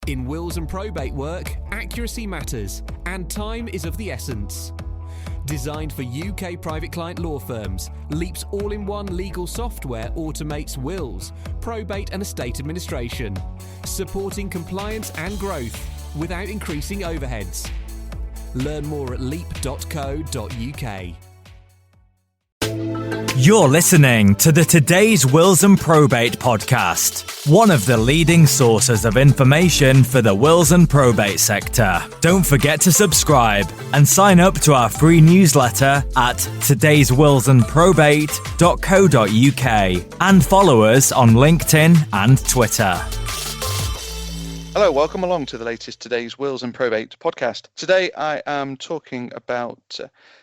In wills and probate work, accuracy matters, and time is of the essence. Designed for UK private client law firms, Leap's all-in-one legal software automates wills, probate and estate administration, supporting compliance and growth without increasing overheads. Learn more at leap.co.uk. You're listening to the Today's Wills and Probate podcast, one of the leading sources of information for the wills and probate sector. Don't forget to subscribe and sign up to our free newsletter at todayswillsandprobate.co.uk and follow us on LinkedIn and Twitter. Hello, welcome along to the latest Today's Wills and Probate podcast. Today I am talking about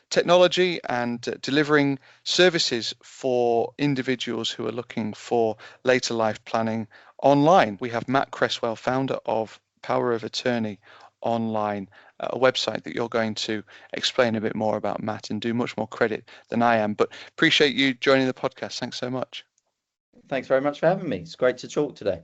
technology and delivering services for individuals who are looking for later life planning online. We have Matt Cresswell, founder of Power of Attorney Online, a website that you're going to explain a bit more about, Matt, and do much more credit than I am. But appreciate you joining the podcast. Thanks so much. Thanks very much for having me. It's great to talk today.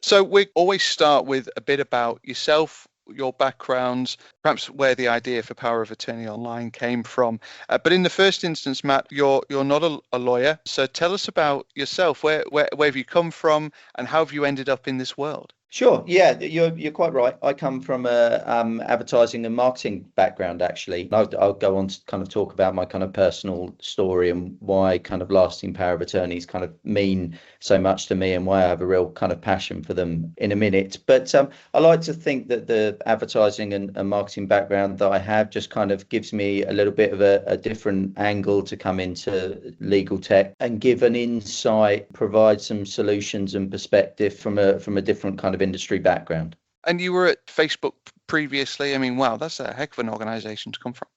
So we always start with a bit about yourself, your backgrounds, perhaps where the idea for Power of Attorney Online came from. But in the first instance, Matt, you're not a lawyer. So tell us about yourself. Where have you come from and how have you ended up in this world? Sure. Yeah, you're quite right. I come from a advertising and marketing background, actually. I'll go on to kind of talk about my kind of personal story and why kind of lasting power of attorneys kind of mean so much to me and why I have a real kind of passion for them in a minute. But I like to think that the advertising and marketing background that I have just kind of gives me a little bit of a different angle to come into legal tech and give an insight, provide some solutions and perspective from a different kind of industry background. And you were at Facebook previously. I mean, wow, that's a heck of an organization to come from.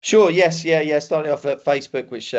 Sure. Yes. Yeah. Started off at Facebook, which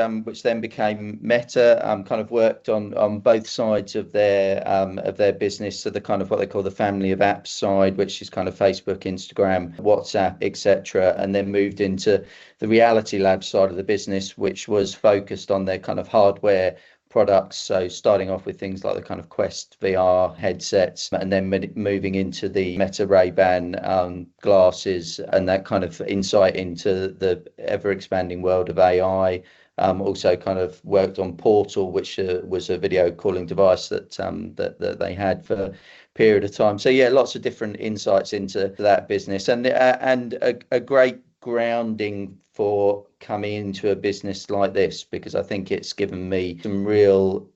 then became Meta. Kind of worked on both sides of their business. So the kind of what they call the family of apps side, which is kind of Facebook, Instagram, WhatsApp, etc. And then moved into the Reality Labs side of the business, which was focused on their kind of hardware products. So starting off with things like the kind of Quest VR headsets and then moving into the Meta Ray-Ban glasses and that kind of insight into the ever expanding world of AI. Also kind of worked on Portal, which was a video calling device that they had for a period of time. So yeah, lots of different insights into that business and a great grounding for coming into a business like this, because I think it's given me some real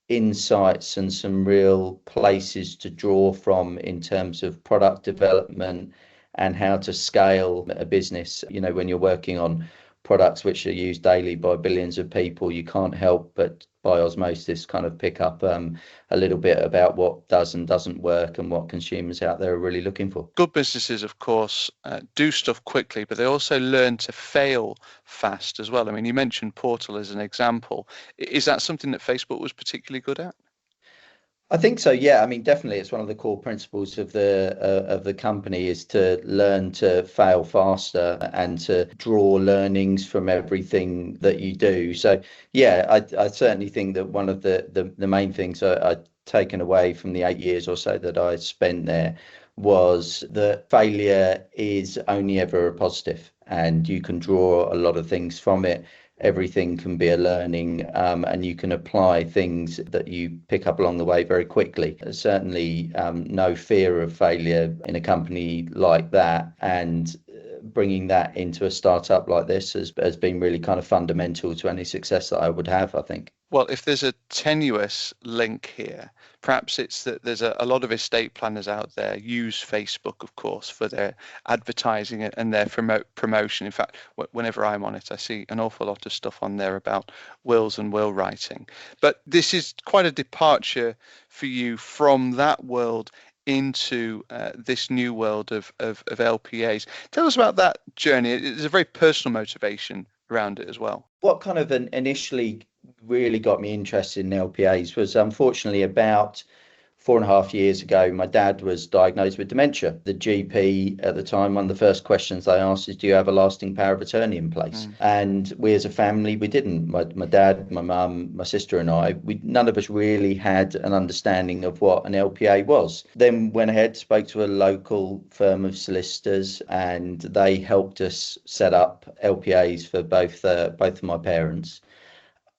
insights and some real places to draw from in terms of product development and how to scale a business. You know, when you're working on products which are used daily by billions of people, you can't help but by osmosis kind of pick up a little bit about what does and doesn't work and what consumers out there are really looking for. Good businesses, of course, do stuff quickly, but they also learn to fail fast as well. I mean, you mentioned Portal as an example. Is that something that Facebook was particularly good at? I think so. Yeah, I mean, definitely, it's one of the core principles of the company is to learn to fail faster and to draw learnings from everything that you do. So, yeah, I certainly think that one of the main things I'd taken away from the 8 years or so that I spent there was that failure is only ever a positive, and you can draw a lot of things from it. Everything can be a learning, and you can apply things that you pick up along the way very quickly. There's certainly no fear of failure in a company like that, and bringing that into a startup like this has been really kind of fundamental to any success that I would have, I think. Well, if there's a tenuous link here, perhaps it's that there's a lot of estate planners out there use Facebook, of course, for their advertising and their promotion. In fact, whenever I'm on it, I see an awful lot of stuff on there about wills and will writing. But this is quite a departure for you from that world into this new world of LPAs. Tell us about that journey. It's a very personal motivation around it as well. What kind of initially really got me interested in LPAs was unfortunately about 4.5 years ago, my dad was diagnosed with dementia. The GP at the time, one of the first questions they asked is, do you have a lasting power of attorney in place? And we as a family, we didn't. My dad, my mum, my sister and I, none of us really had an understanding of what an LPA was. Then went ahead, spoke to a local firm of solicitors, and they helped us set up LPAs for both of my parents.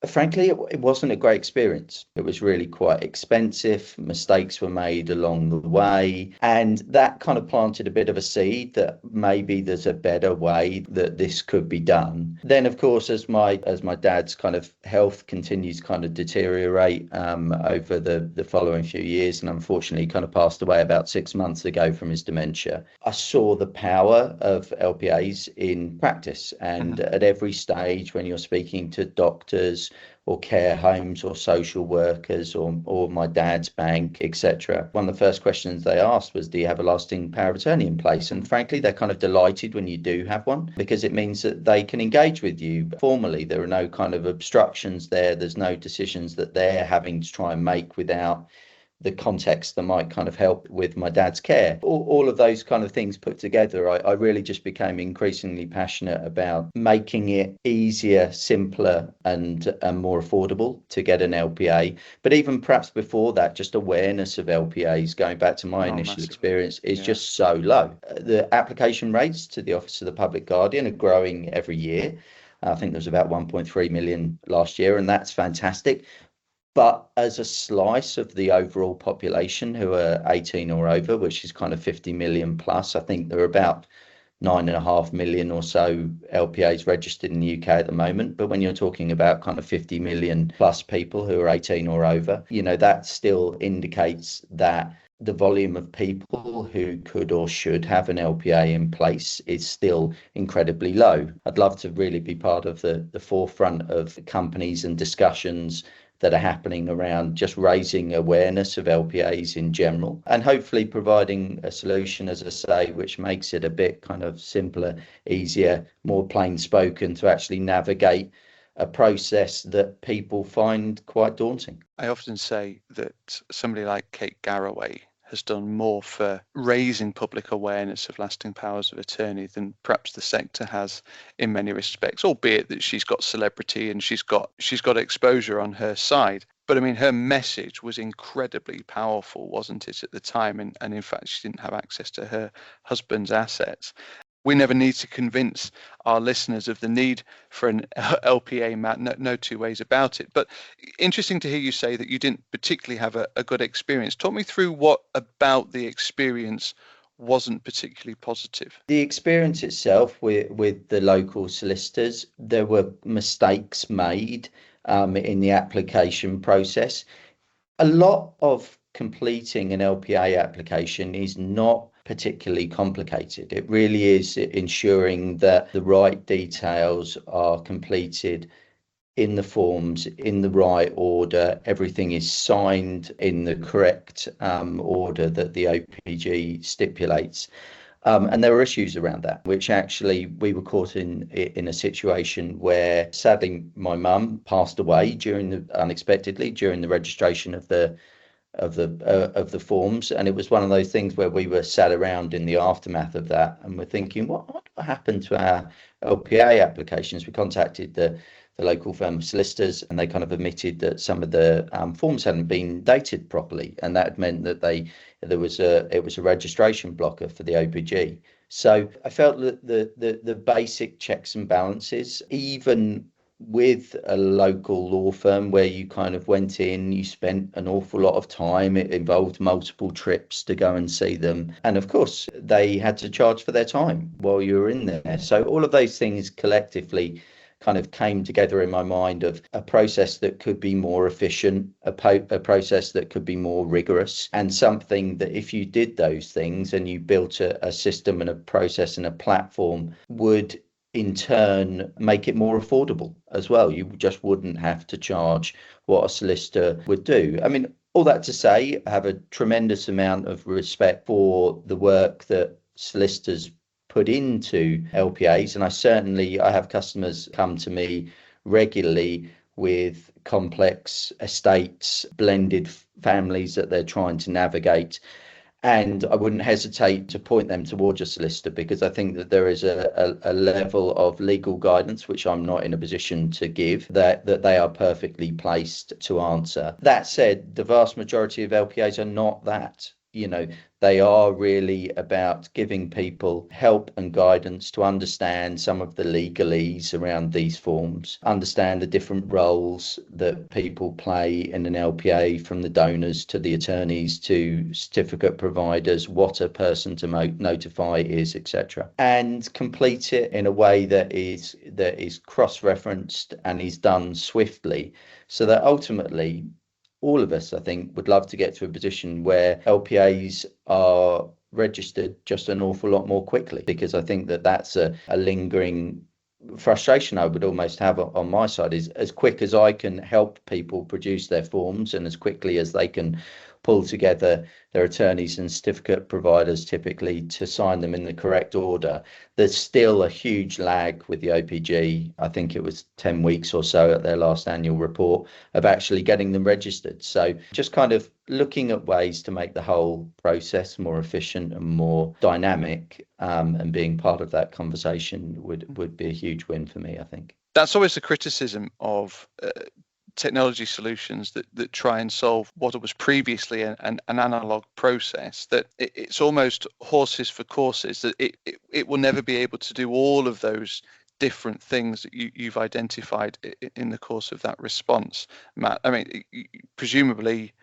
Frankly, it wasn't a great experience. It was really quite expensive. Mistakes were made along the way. And that kind of planted a bit of a seed that maybe there's a better way that this could be done. Then, of course, as my dad's kind of health continues to kind of deteriorate over the following few years, and unfortunately kind of passed away about 6 months ago from his dementia, I saw the power of LPAs in practice. And at every stage, when you're speaking to doctors or care homes or social workers or my dad's bank, etc., one of the first questions they asked was, do you have a lasting power of attorney in place? And frankly, they're kind of delighted when you do have one, because it means that they can engage with you formally. There are no kind of obstructions there. There's no decisions that they're having to try and make without the context that might kind of help with my dad's care. All of those kind of things put together, I really just became increasingly passionate about making it easier, simpler and more affordable to get an LPA. But even perhaps before that, just awareness of LPAs, going back to my initial experience, is just so low. The application rates to the Office of the Public Guardian are growing every year. I think there was about 1.3 million last year, and that's fantastic. But as a slice of the overall population who are 18 or over, which is kind of 50 million plus, I think there are about 9.5 million or so LPAs registered in the UK at the moment. But when you're talking about kind of 50 million plus people who are 18 or over, that still indicates that the volume of people who could or should have an LPA in place is still incredibly low. I'd love to really be part of the forefront of companies and discussions that are happening around just raising awareness of LPAs in general, and hopefully providing a solution, as I say, which makes it a bit kind of simpler, easier, more plain spoken to actually navigate a process that people find quite daunting. I often say that somebody like Kate Garraway has done more for raising public awareness of lasting powers of attorney than perhaps the sector has in many respects, albeit that she's got celebrity and she's got exposure on her side. But I mean, her message was incredibly powerful, wasn't it, at the time? And in fact, she didn't have access to her husband's assets. We never need to convince our listeners of the need for an LPA, Matt. No two ways about it. But interesting to hear you say that you didn't particularly have a good experience. Talk me through what about the experience wasn't particularly positive. The experience itself with the local solicitors, there were mistakes made in the application process. A lot of completing an LPA application is not particularly complicated. It really is ensuring that the right details are completed in the forms in the right order. Everything is signed in the correct order that the OPG stipulates. And there were issues around that, which actually we were caught in a situation where sadly my mum passed away unexpectedly during the registration of the forms, and it was one of those things where we were sat around in the aftermath of that and we're thinking, what happened to our LPA applications? We contacted the local firm of solicitors, and they kind of admitted that some of the forms hadn't been dated properly, and that meant that it was a registration blocker for the OPG. So I felt that the basic checks and balances, even with a local law firm where you kind of went in, you spent an awful lot of time. It involved multiple trips to go and see them. And of course, they had to charge for their time while you were in there. So all of those things collectively kind of came together in my mind of a process that could be more efficient, a process that could be more rigorous, and something that if you did those things and you built a system and a process and a platform, would in turn make it more affordable as well. You just wouldn't have to charge what a solicitor would do. I mean, all that to say, I have a tremendous amount of respect for the work that solicitors put into LPAs, and I have customers come to me regularly with complex estates, blended families that they're trying to navigate. And I wouldn't hesitate to point them towards a solicitor, because I think that there is a level of legal guidance, which I'm not in a position to give, that they are perfectly placed to answer. That said, the vast majority of LPAs are not that. They are really about giving people help and guidance to understand some of the legalese around these forms, understand the different roles that people play in an LPA, from the donors to the attorneys to certificate providers, what a person to notify is, etc., and complete it in a way that is cross-referenced and is done swiftly, so that ultimately all of us, I think, would love to get to a position where LPAs are registered just an awful lot more quickly, because I think that that's a lingering frustration I would almost have on my side, is as quick as I can help people produce their forms and as quickly as they can pull together their attorneys and certificate providers typically to sign them in the correct order, there's still a huge lag with the OPG. I think it was 10 weeks or so at their last annual report of actually getting them registered. So just kind of looking at ways to make the whole process more efficient and more dynamic, and being part of that conversation would be a huge win for me, I think. That's always the criticism of technology solutions that try and solve what was previously an analog process, that it's almost horses for courses, that it will never be able to do all of those different things that you've identified in the course of that response, Matt. I mean, presumably,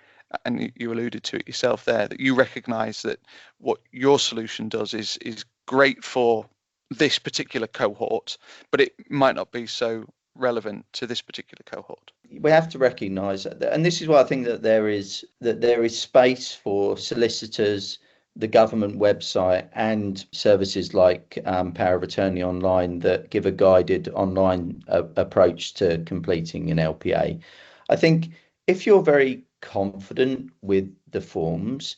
and you alluded to it yourself there, that you recognise that what your solution does is great for this particular cohort, but it might not be so relevant to this particular cohort. We have to recognise that, and this is why I think that there is space for solicitors, the government website, and services like Power of Attorney Online that give a guided online approach to completing an LPA. I think if you're very confident with the forms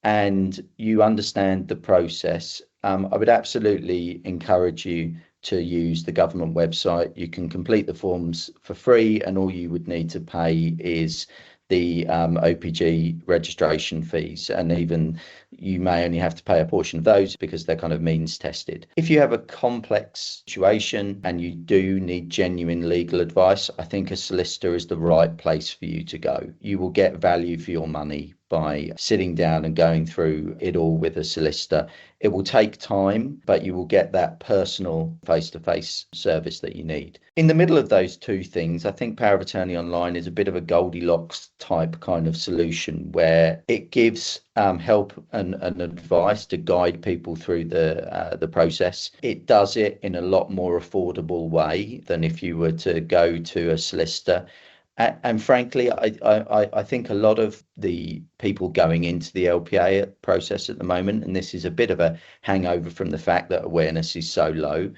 and you understand the process, I would absolutely encourage you to use the government website. You can complete the forms for free, and all you would need to pay is the OPG registration fees, and even you may only have to pay a portion of those because they're kind of means tested. If you have a complex situation and you do need genuine legal advice, I think a solicitor is the right place for you to go. You will get value for your money by sitting down and going through it all with a solicitor. It will take time, but you will get that personal face-to-face service that you need. In the middle of those two things, I think Power of Attorney Online is a bit of a Goldilocks type kind of solution, where it gives help and advice to guide people through the process. It does it in a lot more affordable way than if you were to go to a solicitor. And frankly, I think a lot of the people going into the LPA process at the moment, and this is a bit of a hangover from the fact that awareness is so low,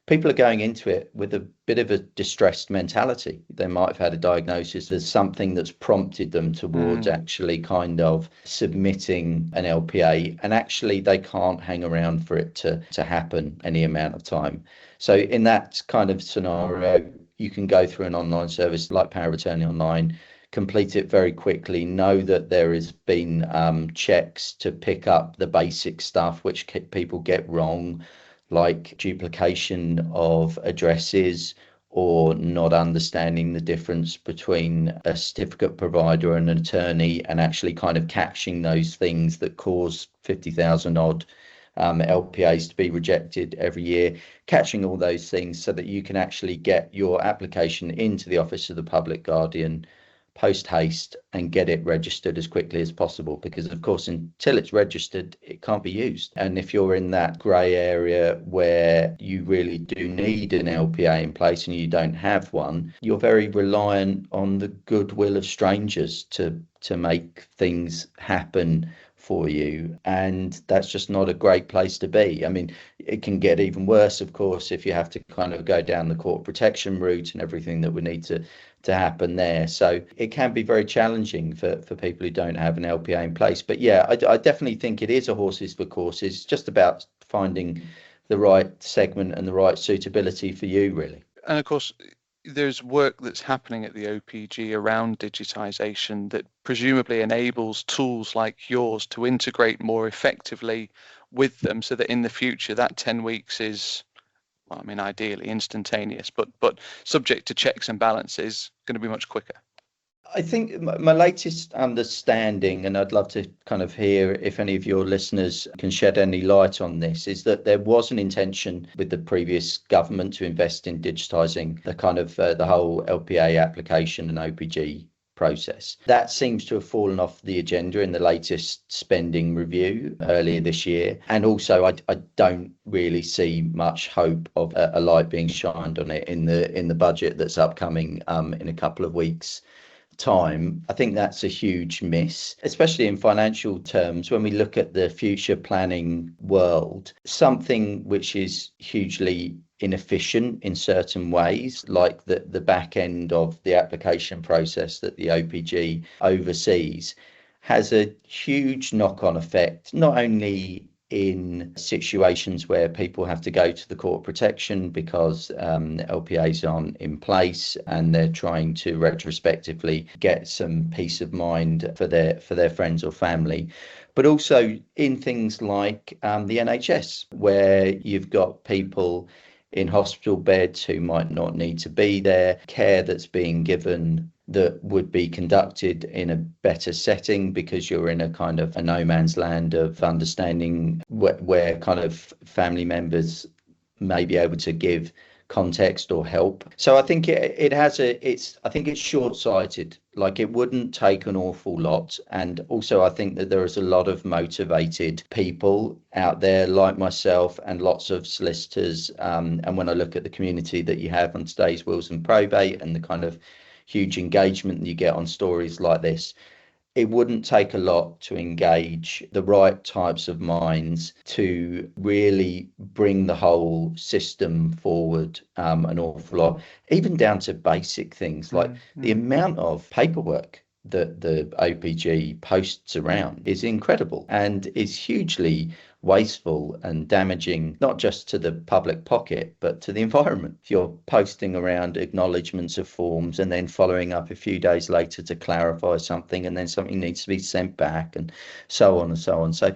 people are going into it with a bit of a distressed mentality. They might have had a diagnosis. There's something that's prompted them towards actually kind of submitting an LPA, and actually they can't hang around for it to happen any amount of time. So in that kind of scenario, you can go through an online service like Power of Attorney Online, complete it very quickly, know that there has been checks to pick up the basic stuff which people get wrong, like duplication of addresses or not understanding the difference between a certificate provider and an attorney, and actually kind of catching those things that cause 50,000 odd LPAs to be rejected every year, catching all those things so that you can actually get your application into the Office of the Public Guardian post haste and get it registered as quickly as possible, because of course until it's registered it can't be used. And if you're in that grey area where you really do need an LPA in place and you don't have one, you're very reliant on the goodwill of strangers to make things happen for you, and that's just not a great place to be. I mean, it can get even worse, of course, if you have to kind of go down the court protection route and everything that would need to happen there. So it can be very challenging for people who don't have an LPA in place. But yeah, I definitely think it is a horses for courses. It's just about finding the right segment and the right suitability for you, really. And of course, there's work that's happening at the OPG around digitisation that presumably enables tools like yours to integrate more effectively with them, so that in the future that 10 weeks is, well, I mean, ideally instantaneous, but subject to checks and balances, going to be much quicker. I think my latest understanding, and I'd love to kind of hear if any of your listeners can shed any light on this, is that there was an intention with the previous government to invest in digitising the kind of the whole LPA application and OPG process. That seems to have fallen off the agenda in the latest spending review earlier this year. And also, I don't really see much hope of a light being shined on it in the budget that's upcoming in a couple of weeks' time. I think that's a huge miss, especially in financial terms. When we look at the future planning world, something which is hugely inefficient in certain ways, like the back end of the application process that the OPG oversees, has a huge knock-on effect, not only in situations where people have to go to the court protection because LPAs aren't in place and they're trying to retrospectively get some peace of mind for their friends or family, but also in things like the NHS, where you've got people in hospital beds who might not need to be there, care that's being given that would be conducted in a better setting because you're in a kind of a no man's land of understanding where kind of family members may be able to give context or help. So I think I think it's short-sighted. Like, it wouldn't take an awful lot. And also I think that there is a lot of motivated people out there like myself and lots of solicitors. And when I look at the community that you have on today's Wills and Probate and the kind of huge engagement that you get on stories like this, it wouldn't take a lot to engage the right types of minds to really bring the whole system forward an awful lot, even down to basic things like the amount of paperwork that the OPG posts around is incredible and is hugely wasteful and damaging, not just to the public pocket, but to the environment. If you're posting around acknowledgements of forms and then following up a few days later to clarify something, and then something needs to be sent back, and so on and so on. So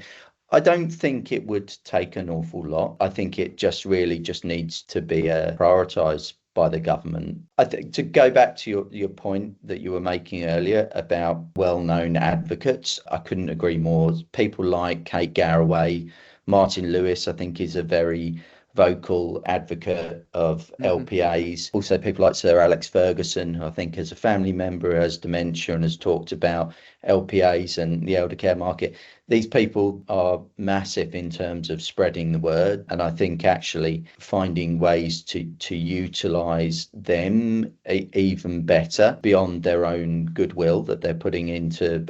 I don't think it would take an awful lot. I think it just really just needs to be prioritised by the government. I think, to go back to your point that you were making earlier about well-known advocates, I couldn't agree more. People like Kate Garraway, Martin Lewis, I think, is a very vocal advocate of LPAs. Also, people like Sir Alex Ferguson, who I think as a family member has dementia and has talked about LPAs and the elder care market. These people are massive in terms of spreading the word, and I think actually finding ways to utilise them even better beyond their own goodwill that they're putting into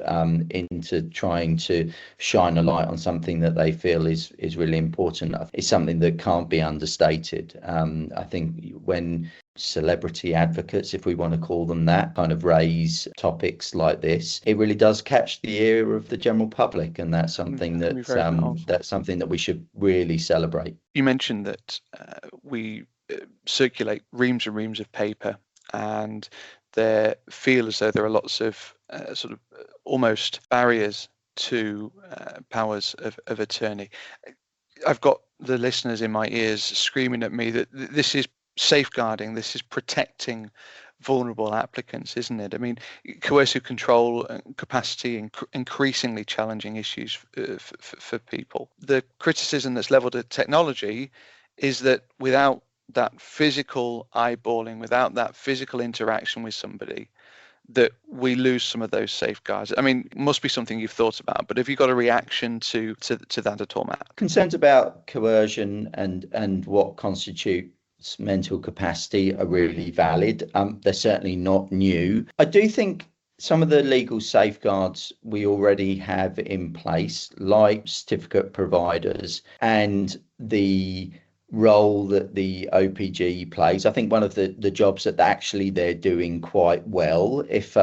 trying to shine a light on something that they feel is really important is something that can't be understated. I think when celebrity advocates, if we want to call them that, kind of raise topics like this, it really does catch the ear of the general public, and that's something that's something that we should really celebrate. You mentioned that we circulate reams and reams of paper, and they feel as though there are lots of sort of almost barriers to powers of attorney. I've got the listeners in my ears screaming at me that this is safeguarding, this is protecting vulnerable applicants, isn't it? I mean, coercive control and capacity, increasingly challenging issues for people. The criticism that's leveled at technology is that without that physical eyeballing, without that physical interaction with somebody, that we lose some of those safeguards. I mean, it must be something you've thought about, but have you got a reaction to that at all, Matt? Concerns about coercion and what constitutes mental capacity are really valid. They're certainly not new. I do think some of the legal safeguards we already have in place, like certificate providers and the role that the OPG plays. I think one of the jobs that actually they're doing quite well, if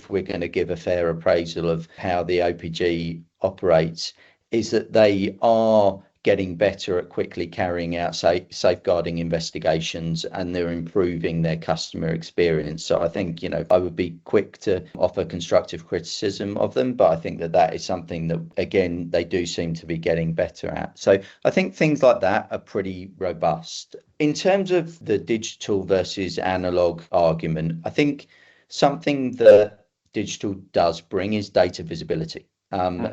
we're going to give a fair appraisal of how the OPG operates, is that they are getting better at quickly carrying out safeguarding investigations, and they're improving their customer experience. So I think, I would be quick to offer constructive criticism of them, but I think that is something that, again, they do seem to be getting better at. So I think things like that are pretty robust. In terms of the digital versus analog argument, I think something that digital does bring is data visibility.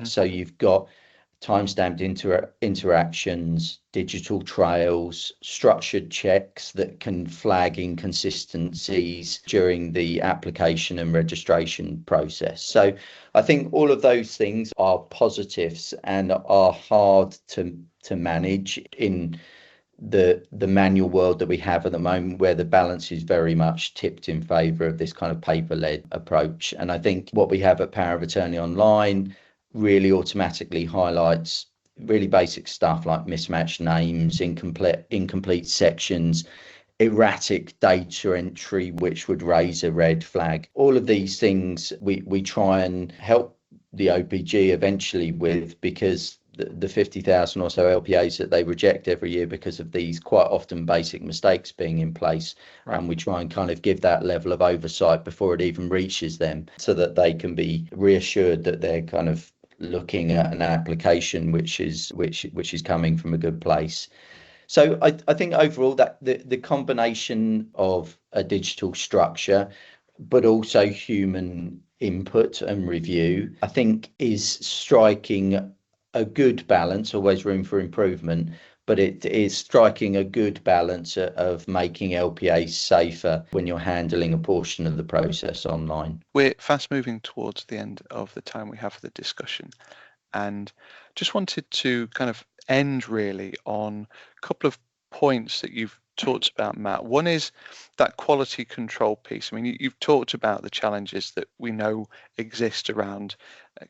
So you've got time-stamped interactions, digital trails, structured checks that can flag inconsistencies during the application and registration process. So I think all of those things are positives and are hard to manage in the manual world that we have at the moment, where the balance is very much tipped in favour of this kind of paper-led approach. And I think what we have at Power of Attorney Online really automatically highlights really basic stuff like mismatched names, incomplete sections, erratic data entry, which would raise a red flag. All of these things we try and help the OPG eventually with, because the 50,000 or so LPAs that they reject every year because of these quite often basic mistakes being in place. Right. And we try and kind of give that level of oversight before it even reaches them, so that they can be reassured that they're kind of looking at an application which is coming from a good place. So I think overall that the combination of a digital structure but also human input and review, I think, is striking a good balance. Always room for improvement, but it is striking a good balance of making LPAs safer when you're handling a portion of the process online. We're fast moving towards the end of the time we have for the discussion, and just wanted to kind of end really on a couple of points that you've talked about, Matt. One is that quality control piece. I mean, you've talked about the challenges that we know exist around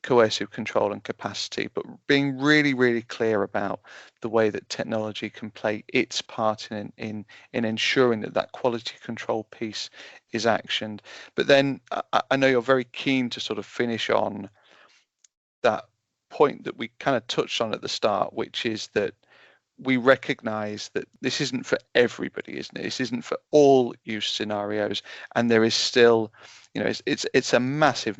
coercive control and capacity, but being really, really clear about the way that technology can play its part in ensuring that quality control piece is actioned. But then I know you're very keen to sort of finish on that point that we kind of touched on at the start, which is that we recognize that this isn't for everybody, isn't it? This isn't for all use scenarios, and there is still, it's a massive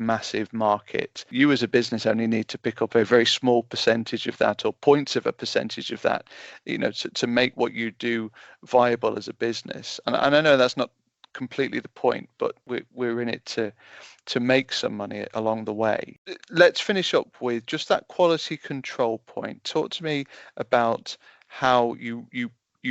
market. You as a business only need to pick up a very small percentage of that, or points of a percentage of that, to make what you do viable as a business. And I know that's not completely the point, but we're in it to make some money along the way. Let's finish up with just that quality control point. Talk to me about how you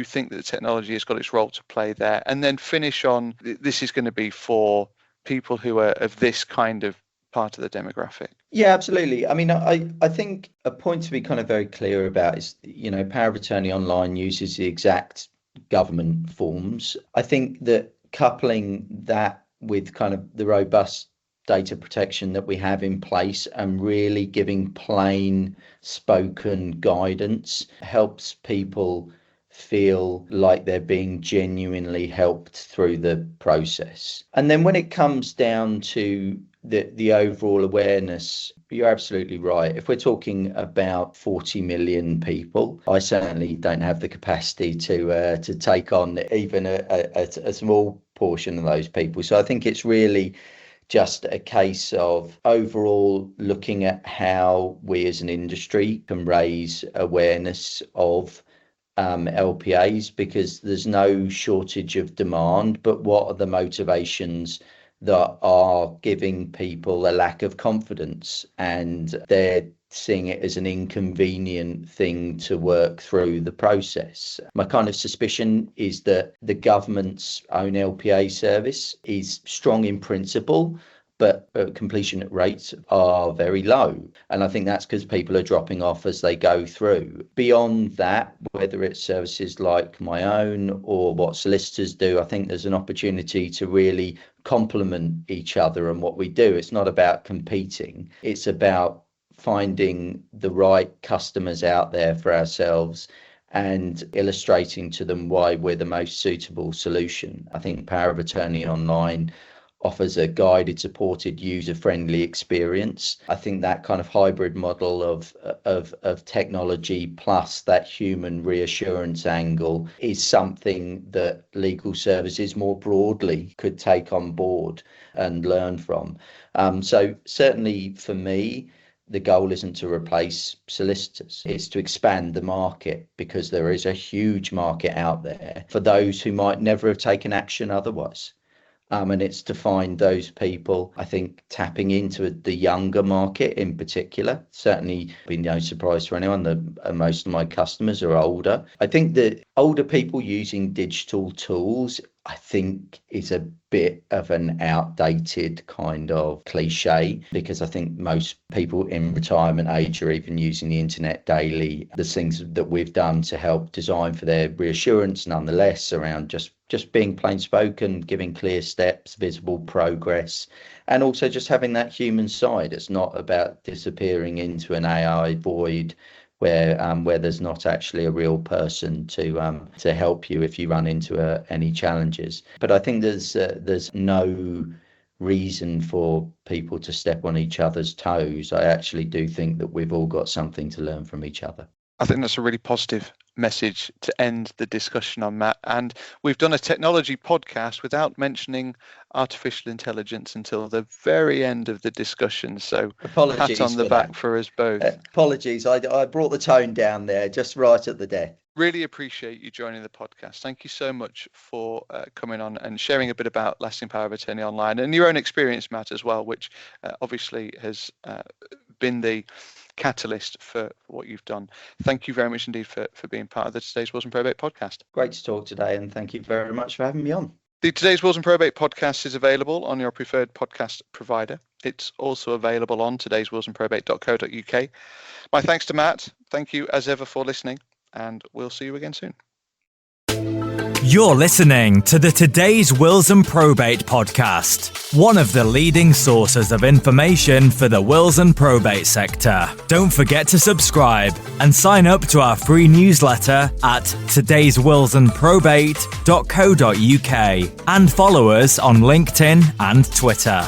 think that the technology has got its role to play there, and then finish on, this is going to be for people who are of this kind of part of the demographic. Yeah, absolutely. I mean, I think a point to be kind of very clear about is, Power of Attorney Online uses the exact government forms. I think that coupling that with kind of the robust data protection that we have in place and really giving plain spoken guidance helps people feel like they're being genuinely helped through the process. And then when it comes down to the overall awareness, you're absolutely right. If we're talking about 40 million people, I certainly don't have the capacity to take on even a small portion of those people. So I think it's really just a case of overall looking at how we as an industry can raise awareness of LPAs, because there's no shortage of demand, but what are the motivations that are giving people a lack of confidence, and they're seeing it as an inconvenient thing to work through the process. My kind of suspicion is that the government's own LPA service is strong in principle, but completion rates are very low. And I think that's because people are dropping off as they go through. Beyond that, whether it's services like my own or what solicitors do, I think there's an opportunity to really complement each other and what we do. It's not about competing. It's about finding the right customers out there for ourselves and illustrating to them why we're the most suitable solution. I think Power of Attorney Online offers a guided, supported, user-friendly experience. I think that kind of hybrid model of technology plus that human reassurance angle is something that legal services more broadly could take on board and learn from. So certainly for me, the goal isn't to replace solicitors, it's to expand the market, because there is a huge market out there for those who might never have taken action otherwise. And it's to find those people, I think, tapping into the younger market in particular. Certainly be no surprise to anyone that most of my customers are older. I think that older people using digital tools, I think, is a bit of an outdated kind of cliche, because I think most people in retirement age are even using the internet daily. There's things that we've done to help design for their reassurance nonetheless around just being plain spoken, giving clear steps, visible progress, and also just having that human side. It's not about disappearing into an AI void where there's not actually a real person to help you if you run into any challenges. But I think there's no reason for people to step on each other's toes. I actually do think that we've all got something to learn from each other. I think that's a really positive message to end the discussion on, Matt. And we've done a technology podcast without mentioning artificial intelligence until the very end of the discussion. So apologies, pat on the back for us both. Apologies, I brought the tone down there, just right at the death. Really appreciate you joining the podcast. Thank you so much for coming on and sharing a bit about lasting power of attorney online and your own experience, Matt, as well, which obviously has been the catalyst for what you've done. Thank you very much indeed for being part of the Today's Wills and Probate podcast. Great to talk today, and thank you very much for having me on. The Today's Wills and Probate podcast is available on your preferred podcast provider. It's also available on todayswillsandprobate.co.uk. My thanks to Matt. Thank you as ever for listening, and we'll see you again soon. You're listening to the Today's Wills and Probate podcast, one of the leading sources of information for the wills and probate sector. Don't forget to subscribe and sign up to our free newsletter at todayswillsandprobate.co.uk and follow us on LinkedIn and Twitter.